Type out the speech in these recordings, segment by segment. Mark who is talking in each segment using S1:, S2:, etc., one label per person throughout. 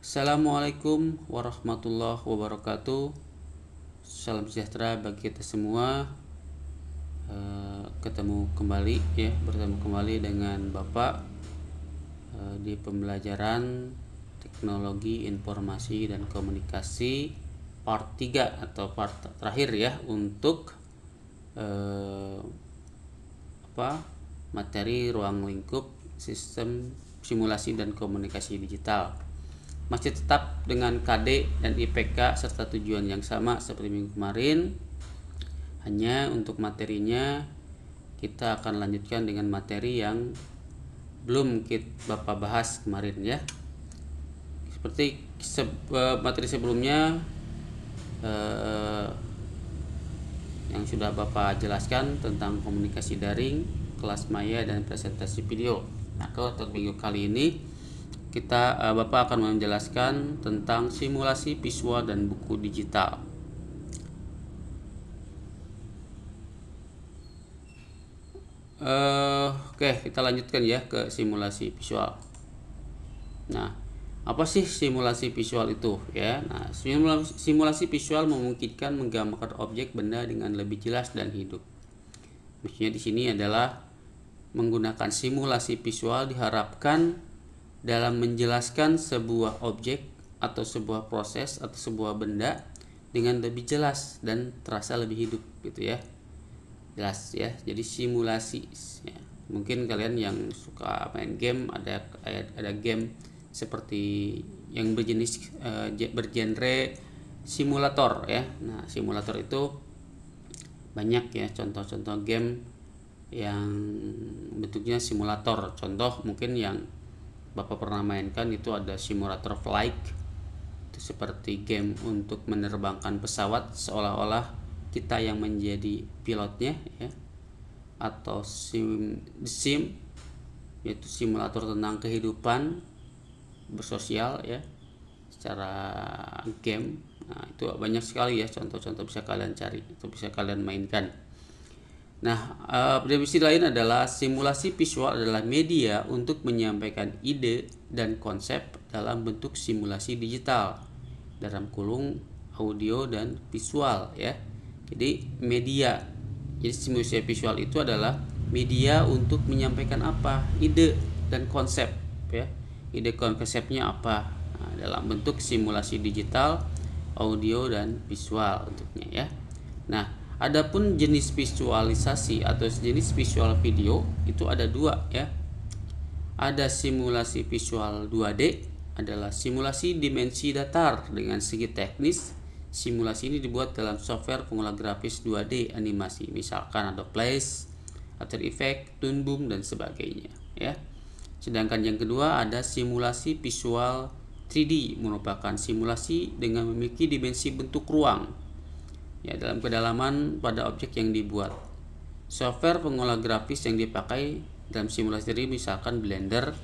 S1: Assalamualaikum warahmatullahi wabarakatuh. Salam sejahtera bagi kita semua. Bertemu kembali dengan Bapak di pembelajaran Teknologi Informasi dan Komunikasi part 3 atau part terakhir ya untuk materi ruang lingkup sistem simulasi dan komunikasi digital. Masih tetap dengan KD dan IPK serta tujuan yang sama seperti minggu kemarin. Hanya untuk materinya kita akan lanjutkan dengan materi yang belum Bapak bahas kemarin ya. Seperti materi sebelumnya yang sudah Bapak jelaskan tentang komunikasi daring, kelas maya dan presentasi video. Nah, untuk minggu kali ini Bapak akan menjelaskan tentang simulasi visual dan buku digital. Oke, kita lanjutkan ya ke simulasi visual. Nah, apa sih simulasi visual itu ya? Nah, simulasi visual memungkinkan menggambarkan objek benda dengan lebih jelas dan hidup. Maksudnya di sini adalah menggunakan simulasi visual diharapkan dalam menjelaskan sebuah objek atau sebuah proses atau sebuah benda dengan lebih jelas dan terasa lebih hidup gitu ya. Jelas ya. Jadi simulasi ya. Mungkin kalian yang suka main game ada game seperti yang bergenre simulator ya. Nah, simulator itu banyak ya contoh-contoh game yang bentuknya simulator. Contoh mungkin yang Bapak pernah mainkan itu ada simulator flight, itu seperti game untuk menerbangkan pesawat seolah-olah kita yang menjadi pilotnya ya. Atau sim yaitu simulator tentang kehidupan bersosial ya secara game. Nah, itu banyak sekali ya contoh-contoh bisa kalian cari atau bisa kalian mainkan. Nah, definisi lain adalah simulasi visual adalah media untuk menyampaikan ide dan konsep dalam bentuk simulasi digital dalam kurung audio dan visual ya. Jadi media. Jadi simulasi visual itu adalah media untuk menyampaikan apa? Ide dan konsep ya. Ide konsepnya apa? Nah, dalam bentuk simulasi digital, audio dan visual bentuknya ya. Nah, adapun jenis visualisasi atau jenis visual video itu ada dua ya. Ada simulasi visual 2D, adalah simulasi dimensi datar dengan segi teknis. Simulasi ini dibuat dalam software pengolah grafis 2D animasi, misalkan Adobe Flash, After Effects, Toon Boom dan sebagainya ya. Sedangkan yang kedua ada simulasi visual 3D, merupakan simulasi dengan memiliki dimensi bentuk ruang ya dalam kedalaman pada objek yang dibuat. Software pengolah grafis yang dipakai dalam simulasi 3D misalkan Blender,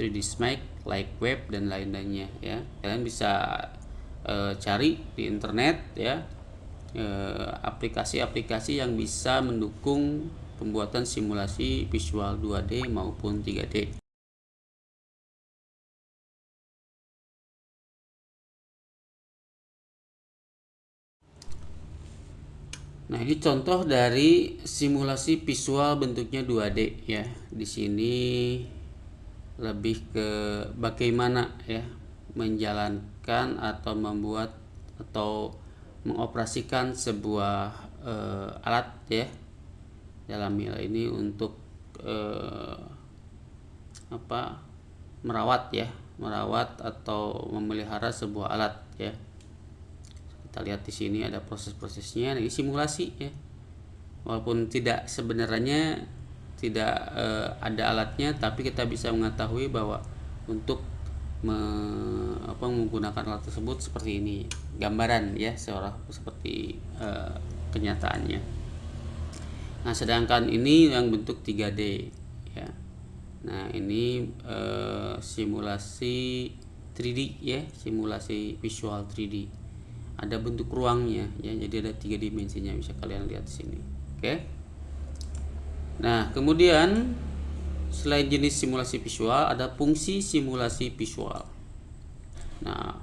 S1: 3D Max, Lightwave dan lain-lainnya ya. Kalian bisa cari di internet ya aplikasi-aplikasi yang bisa mendukung pembuatan simulasi visual 2D maupun 3D. Nah, ini contoh dari simulasi visual bentuknya 2D ya. Di sini lebih ke bagaimana ya menjalankan atau membuat atau mengoperasikan sebuah alat ya. Dalam hal ini untuk merawat atau memelihara sebuah alat ya. Kita lihat di sini ada proses-prosesnya. Ini simulasi ya. Walaupun sebenarnya tidak ada alatnya, tapi kita bisa mengetahui bahwa untuk menggunakan alat tersebut seperti ini. Gambaran ya seperti kenyataannya. Nah, sedangkan ini yang bentuk 3D ya. Nah, ini simulasi 3D ya, simulasi visual 3D. Ada bentuk ruangnya ya, jadi ada 3 dimensinya bisa kalian lihat di sini. Oke. Nah, kemudian selain jenis simulasi visual ada fungsi simulasi visual. Nah,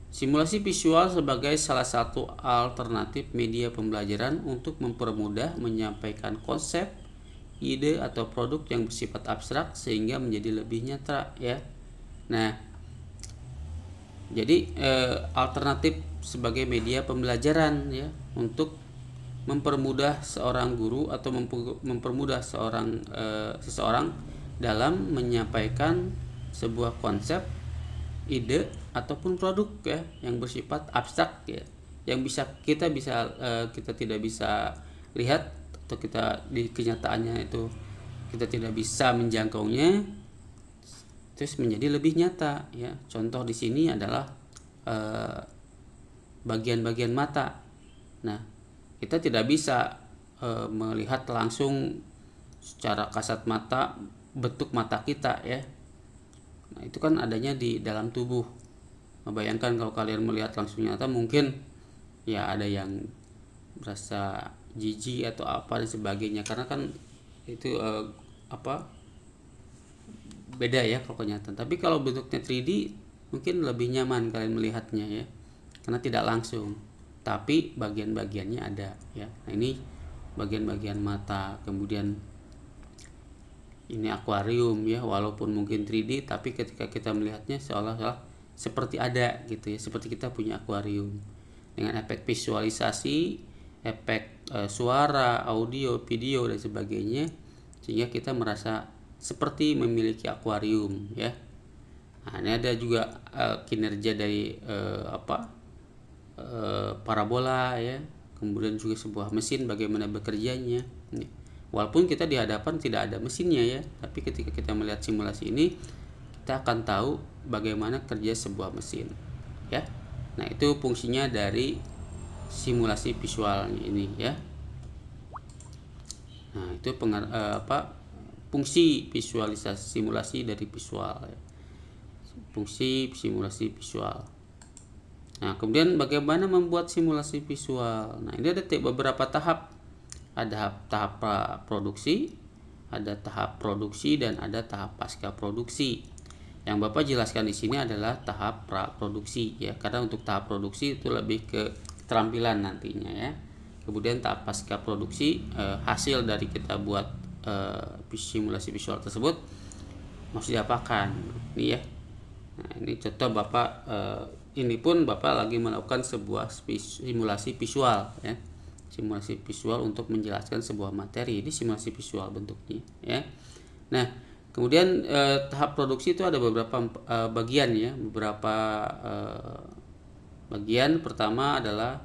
S1: simulasi visual sebagai salah satu alternatif media pembelajaran untuk mempermudah menyampaikan konsep, ide atau produk yang bersifat abstrak sehingga menjadi lebih nyata ya. Nah, jadi alternatif sebagai media pembelajaran ya untuk mempermudah seorang guru atau mempermudah seseorang dalam menyampaikan sebuah konsep, ide ataupun produk ya yang bersifat abstrak ya, yang kita tidak bisa lihat atau kita di kenyataannya itu kita tidak bisa menjangkaunya, terus menjadi lebih nyata ya. Contoh di sini adalah bagian-bagian mata. Nah, kita tidak bisa melihat langsung secara kasat mata bentuk mata kita ya. Nah, itu kan adanya di dalam tubuh. Bayangkan kalau kalian melihat langsung nyata, mungkin ya ada yang merasa jijik atau apa dan sebagainya, karena kan itu beda ya kalau kenyataan. Tapi kalau bentuknya 3D mungkin lebih nyaman kalian melihatnya ya, karena tidak langsung tapi bagian-bagiannya ada ya. Nah, ini bagian-bagian mata. Kemudian ini akuarium ya, walaupun mungkin 3D tapi ketika kita melihatnya seolah-olah seperti ada gitu ya, seperti kita punya akuarium dengan efek visualisasi, efek suara, audio, video dan sebagainya, sehingga kita merasa seperti memiliki akuarium ya. Nah, ini ada juga kinerja dari parabola ya, kemudian juga sebuah mesin bagaimana bekerjanya. Walaupun kita di hadapan tidak ada mesinnya ya, tapi ketika kita melihat simulasi ini kita akan tahu bagaimana kerja sebuah mesin ya. Nah, itu fungsinya dari simulasi visual ini ya. Nah, itu fungsi visualisasi simulasi dari visual ya. Fungsi simulasi visual. Nah, kemudian bagaimana membuat simulasi visual? Nah, ini ada beberapa tahap. Ada tahap produksi, ada tahap produksi, dan ada tahap pasca produksi. Yang Bapak jelaskan di sini adalah tahap praproduksi ya, karena untuk tahap produksi itu lebih ke keterampilan nantinya ya. Kemudian tahap pasca produksi, hasil dari kita buat simulasi visual tersebut maksudnya diapakan ini ya. Nah, ini contoh Bapak ini pun Bapak lagi melakukan sebuah simulasi visual ya. Simulasi visual untuk menjelaskan sebuah materi. Ini simulasi visual bentuknya ya. Nah, kemudian tahap produksi itu ada beberapa bagian ya, beberapa bagian. Pertama adalah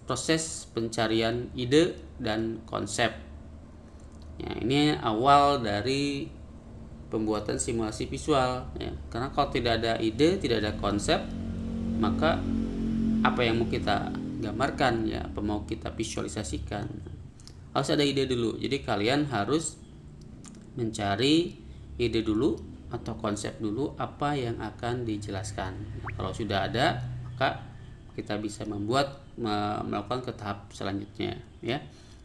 S1: proses pencarian ide dan konsep. Ya, ini awal dari pembuatan simulasi visual ya. Karena kalau tidak ada ide, tidak ada konsep, maka apa yang mau kita gambarkan ya, apa mau kita visualisasikan, harus ada ide dulu. Jadi kalian harus mencari ide dulu atau konsep dulu apa yang akan dijelaskan. Nah, kalau sudah ada, maka kita bisa melakukan ke tahap selanjutnya ya.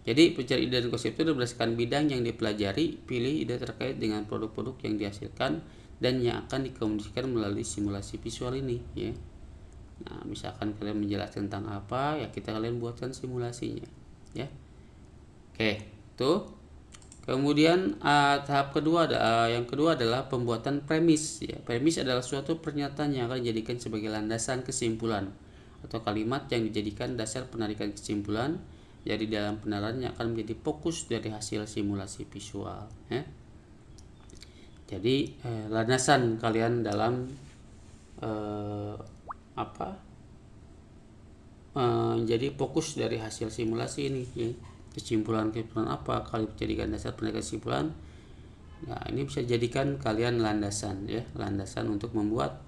S1: Jadi pencari ide dan konsep itu berdasarkan bidang yang dipelajari, pilih ide terkait dengan produk-produk yang dihasilkan dan yang akan dikomunikasikan melalui simulasi visual ini ya. Nah, misalkan kalian menjelaskan tentang apa ya, kalian buatkan simulasinya ya. Oke, itu. Kemudian tahap kedua yang kedua adalah pembuatan premis ya. Premis adalah suatu pernyataan yang akan dijadikan sebagai landasan kesimpulan atau kalimat yang dijadikan dasar penarikan kesimpulan. Jadi dalam penerapannya akan menjadi fokus dari hasil simulasi visual ya. Jadi landasan kalian dalam jadi fokus dari hasil simulasi ini ya. Kesimpulan apa kalian jadikan dasar penarikan kesimpulan. Nah, ini bisa jadikan kalian landasan ya, landasan untuk membuat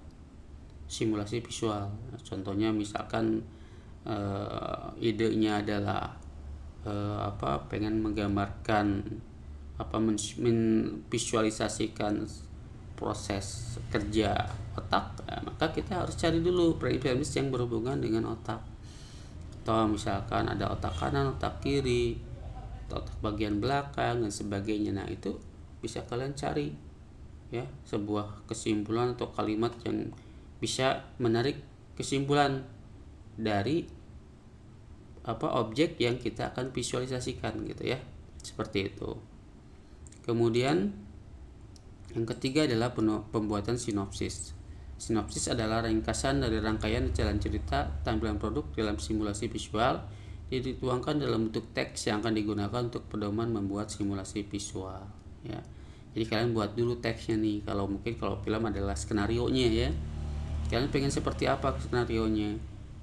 S1: simulasi visual. Contohnya misalkan idenya adalah pengen menggambarkan memvisualisasikan proses kerja otak, maka kita harus cari dulu premis yang berhubungan dengan otak. Atau misalkan ada otak kanan, otak kiri, otak bagian belakang dan sebagainya. Nah, itu bisa kalian cari ya, sebuah kesimpulan atau kalimat yang bisa menarik kesimpulan dari objek yang kita akan visualisasikan gitu ya, seperti itu. Kemudian yang ketiga adalah pembuatan sinopsis. Sinopsis adalah ringkasan dari rangkaian jalan cerita tampilan produk dalam simulasi visual, dituangkan dalam bentuk teks yang akan digunakan untuk pedoman membuat simulasi visual ya. Jadi kalian buat dulu teksnya nih. Kalau film adalah skenarionya ya, kalian pengen seperti apa skenarionya.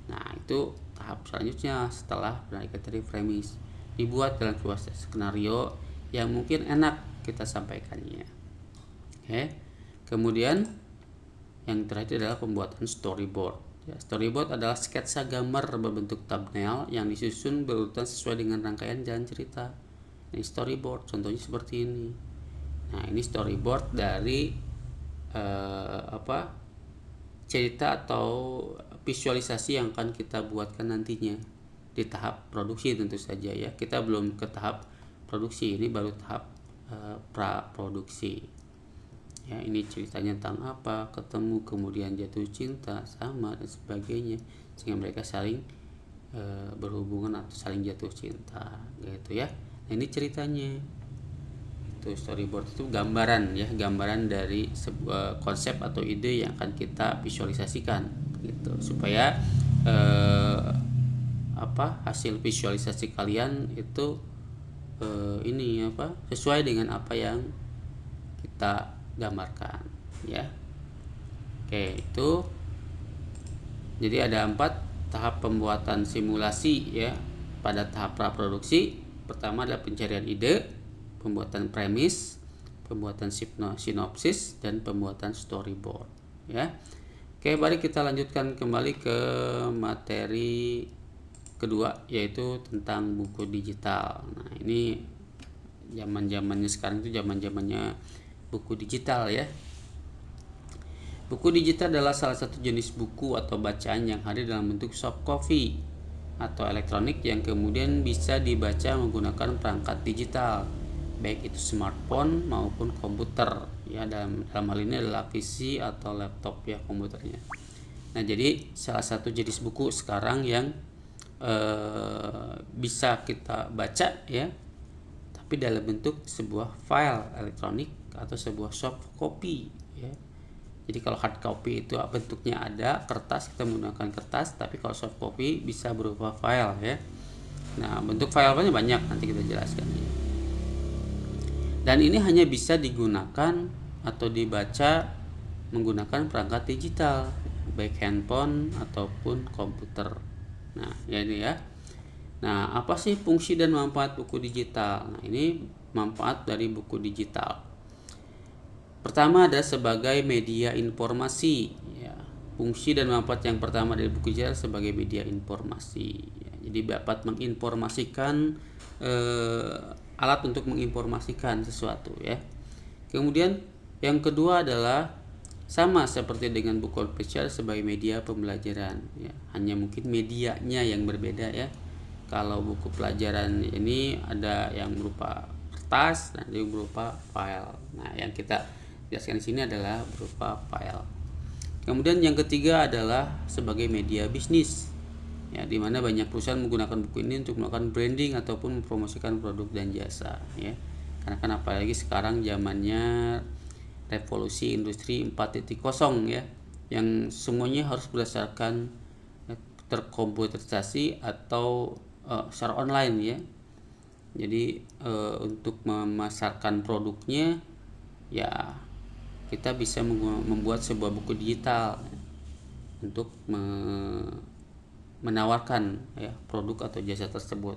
S1: Nah itu tahap selanjutnya setelah berangkat dari premis, dibuat dalam sebuah skenario yang mungkin enak kita sampaikannya. Oke. Kemudian yang terakhir adalah pembuatan storyboard. Ya, storyboard adalah sketsa gambar berbentuk thumbnail yang disusun berurutan sesuai dengan rangkaian jalan cerita. Ini storyboard, contohnya seperti ini. Nah, ini storyboard dari cerita atau visualisasi yang akan kita buatkan nantinya di tahap produksi tentu saja ya. Kita belum ke tahap produksi, ini baru tahap pra-produksi. Ya, ini ceritanya tentang apa, ketemu kemudian jatuh cinta sama dan sebagainya, sehingga mereka saling berhubungan atau saling jatuh cinta gitu ya. Nah, ini ceritanya. Itu storyboard itu gambaran ya, gambaran dari sebuah konsep atau ide yang akan kita visualisasikan gitu, supaya hasil visualisasi kalian itu sesuai dengan apa yang kita gambarkan ya. Oke, itu jadi ada 4 tahap pembuatan simulasi ya pada tahap praproduksi. Pertama adalah pencarian ide, pembuatan premis, pembuatan sinopsis, dan pembuatan storyboard ya. Oke, mari kita lanjutkan kembali ke materi kedua, yaitu tentang buku digital. Nah, ini zaman-zamannya sekarang itu zaman-zamannya buku digital ya. Buku digital adalah salah satu jenis buku atau bacaan yang hadir dalam bentuk soft copy atau elektronik yang kemudian bisa dibaca menggunakan perangkat digital, baik itu smartphone maupun komputer ya. Dalam hal ini adalah PC atau laptop ya, komputernya. Nah, jadi salah satu jenis buku sekarang yang bisa kita baca ya, tapi dalam bentuk sebuah file elektronik atau sebuah soft copy ya. Jadi kalau hard copy itu bentuknya ada kertas, kita menggunakan kertas, tapi kalau soft copy bisa berupa file ya. Nah, bentuk filenya banyak, nanti kita jelaskan ya. Dan ini hanya bisa digunakan atau dibaca menggunakan perangkat digital, baik handphone ataupun komputer. Nah, ya ini ya. Nah, apa sih fungsi dan manfaat buku digital? Nah, ini manfaat dari buku digital. Pertama ada sebagai media informasi ya. Fungsi dan manfaat yang pertama dari buku digital sebagai media informasi ya. Jadi dapat menginformasikan alat untuk menginformasikan sesuatu ya. Kemudian yang kedua adalah sama seperti dengan buku konvensional sebagai media pembelajaran ya. Hanya mungkin medianya yang berbeda ya. Kalau buku pelajaran ini ada yang berupa kertas dan yang berupa file. Nah, yang kita jelaskan di sini adalah berupa file. Kemudian yang ketiga adalah sebagai media bisnis ya, di mana banyak perusahaan menggunakan buku ini untuk melakukan branding ataupun mempromosikan produk dan jasa ya. Karena kan apalagi sekarang zamannya revolusi industri 4.0 ya, yang semuanya harus berdasarkan terkomputerisasi atau secara online ya. Jadi untuk memasarkan produknya ya, kita bisa membuat sebuah buku digital untuk menawarkan ya produk atau jasa tersebut.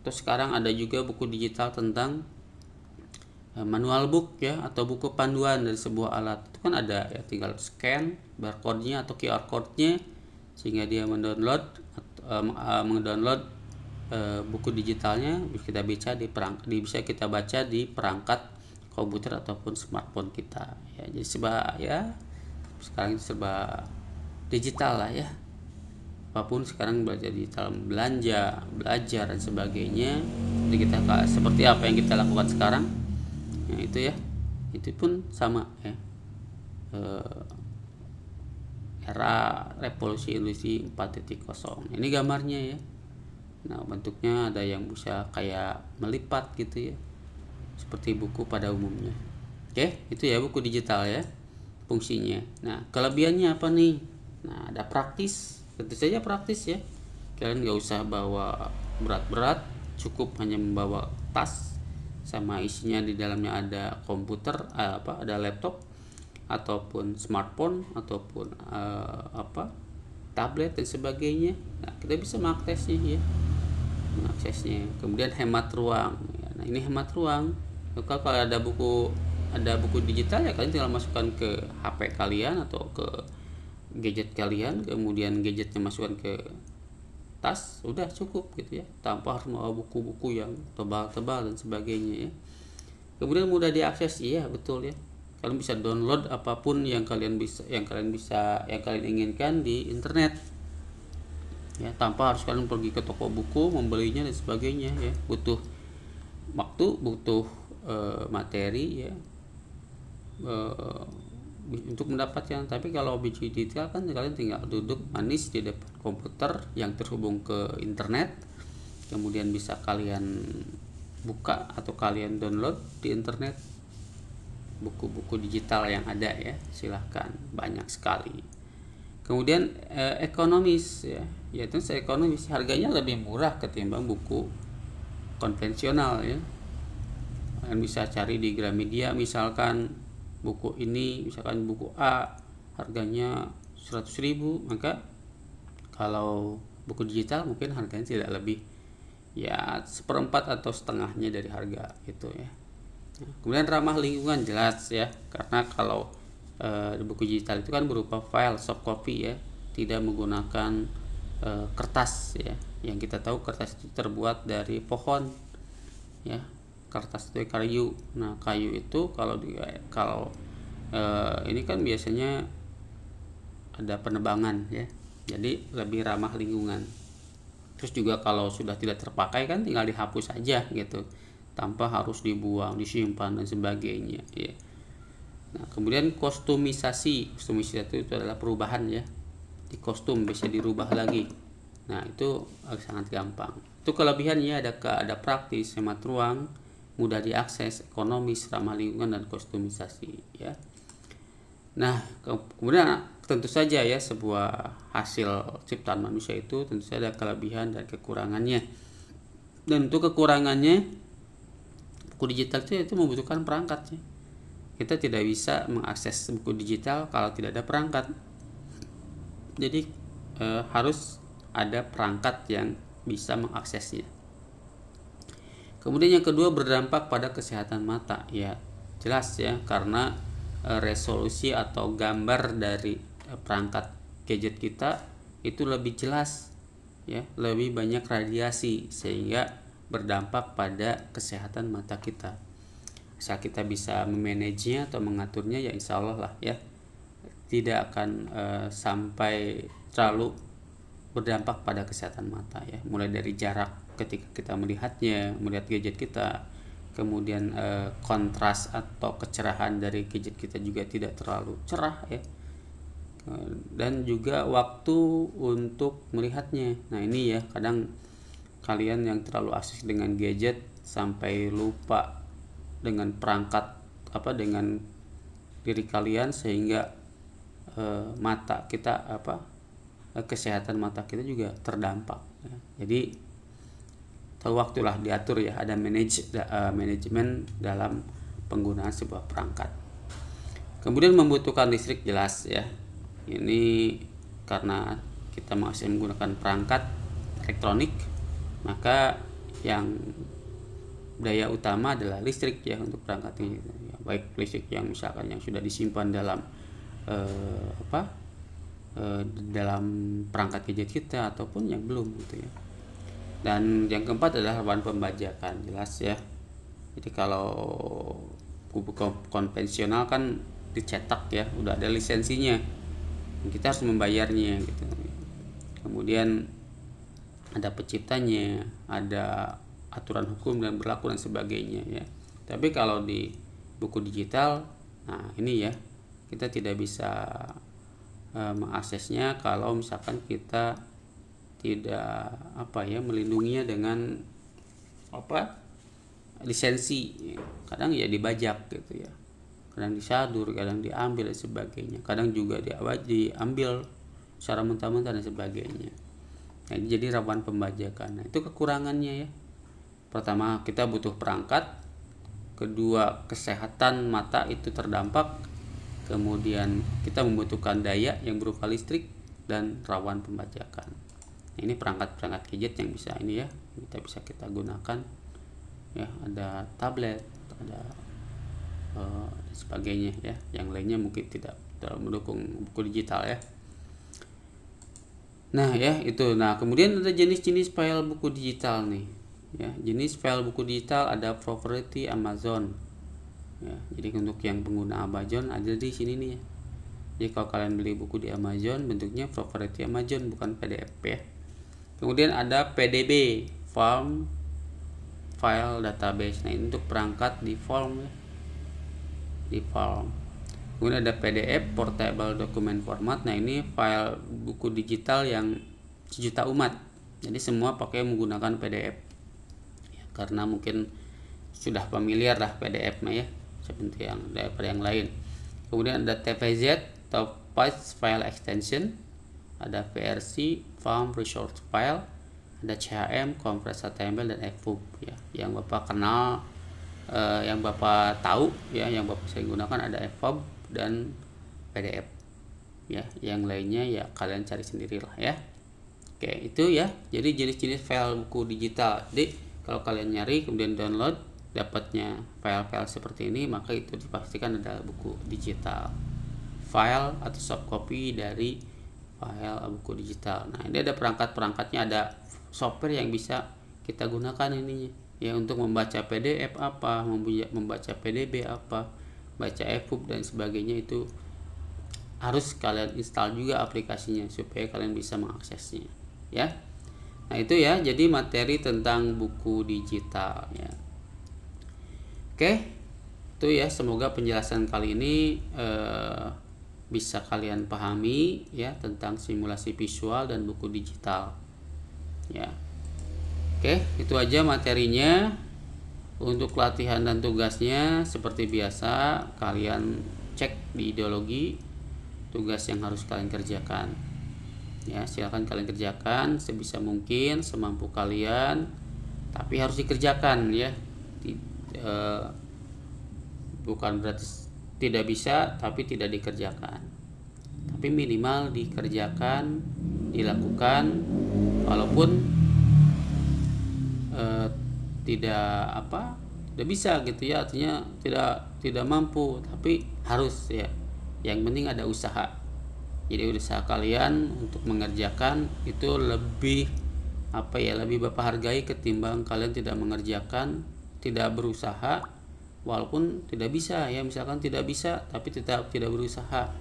S1: Terus sekarang ada juga buku digital tentang manual book ya, atau buku panduan dari sebuah alat. Itu kan ada ya, tinggal scan barcode-nya atau QR code-nya sehingga dia mendownload buku digitalnya, bisa kita baca di perangkat komputer ataupun smartphone kita ya. Jadi sekarang serba digital lah ya. Apapun sekarang belajar digital, belanja, belajar dan sebagainya. Jadi kita seperti apa yang kita lakukan sekarang ya, itu pun sama ya. era revolusi industri 4.0. Ini gambarnya ya. Nah, bentuknya ada yang bisa kayak melipat gitu ya, seperti buku pada umumnya. Oke, itu ya buku digital ya fungsinya. Nah, kelebihannya apa nih? Nah, ada praktis, tentu saja praktis ya. Kalian nggak usah bawa berat-berat, cukup hanya membawa tas sama isinya di dalamnya ada komputer, ada laptop ataupun smartphone ataupun tablet dan sebagainya. Nah, kita bisa mengaksesnya. Kemudian hemat ruang. Nah, ini hemat ruang. Kalau ada buku digital ya kalian tinggal masukkan ke HP kalian atau ke gadget kalian, kemudian gadgetnya masukkan ke tas, udah cukup gitu ya, tanpa harus membawa buku-buku yang tebal-tebal dan sebagainya ya. Kemudian mudah diakses, iya betul ya. Kalian bisa download apapun yang kalian inginkan di internet ya, tanpa harus kalian pergi ke toko buku membelinya dan sebagainya ya. Butuh waktu, butuh materi ya untuk mendapatkan. Tapi kalau digital kan kalian tinggal duduk manis di depan komputer yang terhubung ke internet, kemudian bisa kalian buka atau kalian download di internet buku-buku digital yang ada ya, silahkan, banyak sekali. Kemudian ekonomis ya, yaitu ekonomis, harganya lebih murah ketimbang buku konvensional ya. Kalian bisa cari di Gramedia misalkan buku ini, misalkan buku A harganya 100.000, maka kalau buku digital mungkin harganya tidak lebih ya seperempat atau setengahnya dari harga itu ya. Kemudian ramah lingkungan, jelas ya, karena kalau buku digital itu kan berupa file soft copy ya, tidak menggunakan kertas ya. Yang kita tahu kertas itu terbuat dari pohon ya, kertas itu kayu. Nah, kayu itu kalau ini kan biasanya ada penebangan ya, jadi lebih ramah lingkungan. Terus juga kalau sudah tidak terpakai kan tinggal dihapus saja gitu, tanpa harus dibuang, disimpan dan sebagainya ya. Nah, kemudian kustomisasi itu adalah perubahan ya, di kostum bisa dirubah lagi. Nah, itu sangat gampang. Itu kelebihannya, ada praktis, hemat ruang, mudah diakses, ekonomis, ramah lingkungan, dan kustomisasi ya. Nah, kemudian tentu saja ya, sebuah hasil ciptaan manusia itu tentu saja ada kelebihan dan kekurangannya. Dan untuk kekurangannya, buku digital itu membutuhkan perangkat ya. Kita tidak bisa mengakses buku digital kalau tidak ada perangkat. Jadi harus ada perangkat yang bisa mengaksesnya. Kemudian yang kedua, berdampak pada kesehatan mata ya, jelas ya, karena resolusi atau gambar dari perangkat gadget kita itu lebih jelas ya, lebih banyak radiasi, sehingga berdampak pada kesehatan mata kita. Asal kita bisa memanagenya atau mengaturnya ya insya Allah lah ya, tidak akan sampai terlalu berdampak pada kesehatan mata ya. Mulai dari jarak ketika kita melihat gadget kita, kemudian kontras atau kecerahan dari gadget kita juga tidak terlalu cerah ya, dan juga waktu untuk melihatnya. Nah, ini ya, kadang kalian yang terlalu asik dengan gadget sampai lupa dengan perangkat dengan diri kalian, sehingga mata kita kesehatan mata kita juga terdampak ya. Jadi tahu waktulah diatur ya, ada manajemen dalam penggunaan sebuah perangkat. Kemudian membutuhkan listrik, jelas ya, ini karena kita masih menggunakan perangkat elektronik, maka yang daya utama adalah listrik ya untuk perangkat ini ya, baik listrik yang misalkan yang sudah disimpan dalam dalam perangkat gadget kita ataupun yang belum gitu ya. Dan yang keempat adalah bahan pembajakan, jelas ya. Jadi kalau buku konvensional kan dicetak ya, udah ada lisensinya, kita harus membayarnya gitu. Kemudian ada penciptanya, ada aturan hukum dan berlaku dan sebagainya ya. Tapi kalau di buku digital, nah ini ya, kita tidak bisa mengaksesnya kalau misalkan kita tidak melindunginya dengan lisensi. Kadang ya dibajak gitu ya, kadang disadur, kadang diambil dan sebagainya, kadang juga diambil secara mentah-mentah dan sebagainya. Nah, jadi rawan pembajakan. Nah, itu kekurangannya ya. Pertama, kita butuh perangkat. Kedua, kesehatan mata itu terdampak. Kemudian kita membutuhkan daya yang berupa listrik dan rawan pembajakan. Nah, ini perangkat-perangkat gadget yang bisa kita gunakan ya. Ada tablet, ada sebagainya ya. Yang lainnya mungkin tidak mendukung buku digital ya. Nah ya itu. Nah kemudian ada jenis-jenis file buku digital nih ya. Jenis file buku digital ada property Amazon ya. Jadi untuk yang pengguna Amazon ada di sini nih ya. Jadi kalau kalian beli buku di Amazon bentuknya property Amazon, bukan PDF ya. Kemudian ada PDB, Form File Database. Nah ini untuk perangkat di form ya, di form. Kemudian ada PDF, Portable Document Format. Nah ini file buku digital yang sejuta umat. Jadi semua pakai menggunakan PDF ya, karena mungkin sudah familiar lah PDF ya, seperti yang daripada yang lain. Kemudian ada TFZ atau File Extension, ada VRC, Form Resource File, ada CHM, Compressed HTML, dan EPUB ya. Yang Bapak kenal, yang Bapak tahu ya, yang Bapak sering gunakan ada EPUB dan PDF ya. Yang lainnya ya kalian cari sendirilah ya. Oke, itu ya. Jadi jenis-jenis file buku digital. Jadi kalau kalian nyari kemudian download dapatnya file-file seperti ini, maka itu dipastikan adalah buku digital, file atau soft copy dari file buku digital. Nah ini ada perangkat-perangkatnya, ada software yang bisa kita gunakan ininya ya, untuk membaca PDF apa, membaca PDB apa, baca EPUB dan sebagainya. Itu harus kalian install juga aplikasinya supaya kalian bisa mengaksesnya ya. Nah itu ya, jadi materi tentang buku digital ya. Oke, itu ya, semoga penjelasan kali ini bisa kalian pahami ya tentang simulasi visual dan buku digital ya. Oke, itu aja materinya. Untuk latihan dan tugasnya seperti biasa kalian cek di ideologi tugas yang harus kalian kerjakan ya. Silakan kalian kerjakan sebisa mungkin, semampu kalian, tapi harus dikerjakan ya. Bukan berarti tidak bisa tapi tidak dikerjakan, tapi minimal dikerjakan, dilakukan, walaupun tidak bisa gitu ya, artinya tidak mampu, tapi harus ya. Yang penting ada usaha. Jadi usaha kalian untuk mengerjakan itu lebih lebih Bapak hargai ketimbang kalian tidak mengerjakan, tidak berusaha walaupun tidak bisa ya. Misalkan tidak bisa tapi tetap tidak berusaha,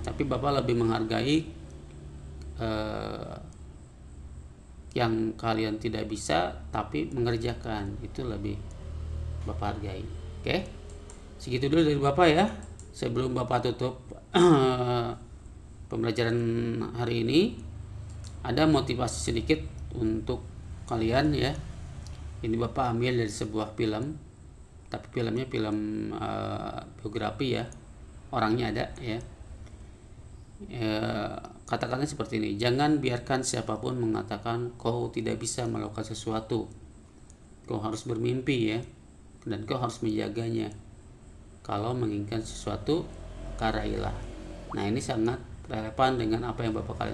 S1: tapi Bapak lebih menghargai yang kalian tidak bisa tapi mengerjakan, itu lebih Bapak hargai. Oke, segitu dulu dari Bapak ya. Sebelum Bapak tutup pembelajaran hari ini, ada motivasi sedikit untuk kalian ya. Ini Bapak ambil dari sebuah film, tapi filmnya film biografi ya, orangnya ada ya. Kata-katanya seperti ini: jangan biarkan siapapun mengatakan kau tidak bisa melakukan sesuatu. Kau harus bermimpi ya, dan kau harus menjaganya. Kalau menginginkan sesuatu, raihlah. Nah ini sangat relevan dengan apa yang Bapak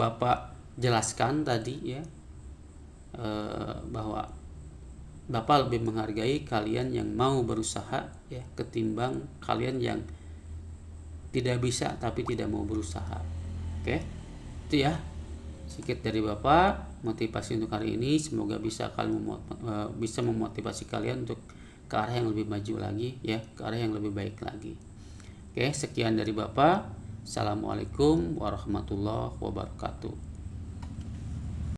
S1: Bapak jelaskan tadi ya, bahwa Bapak lebih menghargai kalian yang mau berusaha ya, ketimbang kalian yang tidak bisa tapi tidak mau berusaha. Oke, itu ya sedikit dari Bapak motivasi untuk hari ini. Semoga bisa memotivasi kalian untuk ke arah yang lebih maju lagi ya, ke arah yang lebih baik lagi. Oke, sekian dari Bapak. Assalamualaikum warahmatullahi wabarakatuh.